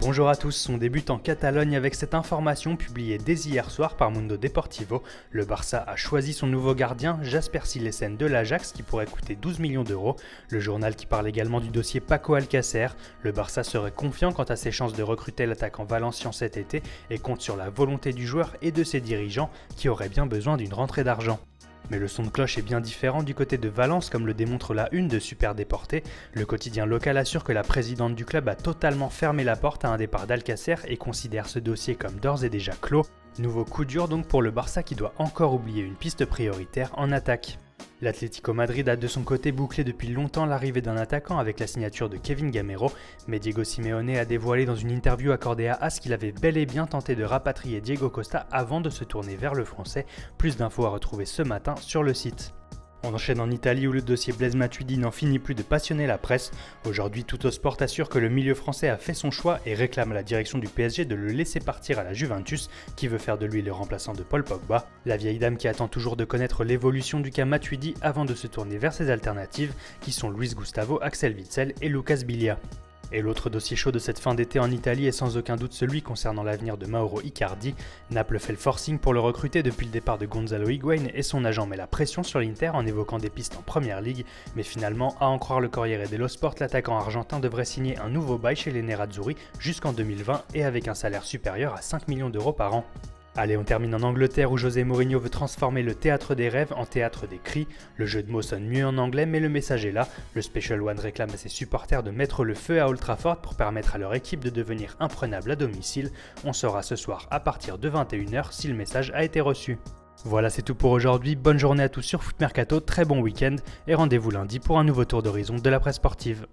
Bonjour à tous, on débute en Catalogne avec cette information publiée dès hier soir par Mundo Deportivo. Le Barça a choisi son nouveau gardien, Jasper Cillesen de l'Ajax, qui pourrait coûter 12 millions d'euros. Le journal qui parle également du dossier Paco Alcácer. Le Barça serait confiant quant à ses chances de recruter l'attaquant valencien cet été et compte sur la volonté du joueur et de ses dirigeants qui auraient bien besoin d'une rentrée d'argent. Mais le son de cloche est bien différent du côté de Valence, comme le démontre la une de Super Deporte. Le quotidien local assure que la présidente du club a totalement fermé la porte à un départ d'Alcácer et considère ce dossier comme d'ores et déjà clos. Nouveau coup dur donc pour le Barça qui doit encore oublier une piste prioritaire en attaque. L'Atlético Madrid a de son côté bouclé depuis longtemps l'arrivée d'un attaquant avec la signature de Kevin Gamero, mais Diego Simeone a dévoilé dans une interview accordée à AS qu'il avait bel et bien tenté de rapatrier Diego Costa avant de se tourner vers le français. Plus d'infos à retrouver ce matin sur le site. On enchaîne en Italie où le dossier Blaise Matuidi n'en finit plus de passionner la presse. Aujourd'hui, Tuttosport assure que le milieu français a fait son choix et réclame à la direction du PSG de le laisser partir à la Juventus, qui veut faire de lui le remplaçant de Paul Pogba. La vieille dame qui attend toujours de connaître l'évolution du cas Matuidi avant de se tourner vers ses alternatives, qui sont Luis Gustavo, Axel Witsel et Lucas Biglia. Et l'autre dossier chaud de cette fin d'été en Italie est sans aucun doute celui concernant l'avenir de Mauro Icardi. Naples fait le forcing pour le recruter depuis le départ de Gonzalo Higuain et son agent met la pression sur l'Inter en évoquant des pistes en Première Ligue. Mais finalement, à en croire le Corriere dello Sport, l'attaquant argentin devrait signer un nouveau bail chez les Nerazzurri jusqu'en 2020 et avec un salaire supérieur à 5 millions d'euros par an. Allez, on termine en Angleterre où José Mourinho veut transformer le théâtre des rêves en théâtre des cris. Le jeu de mots sonne mieux en anglais, mais le message est là. Le Special One réclame à ses supporters de mettre le feu à Old Trafford pour permettre à leur équipe de devenir imprenable à domicile. On saura ce soir à partir de 21h si le message a été reçu. Voilà, c'est tout pour aujourd'hui. Bonne journée à tous sur Foot Mercato, très bon week-end et rendez-vous lundi pour un nouveau tour d'horizon de la presse sportive.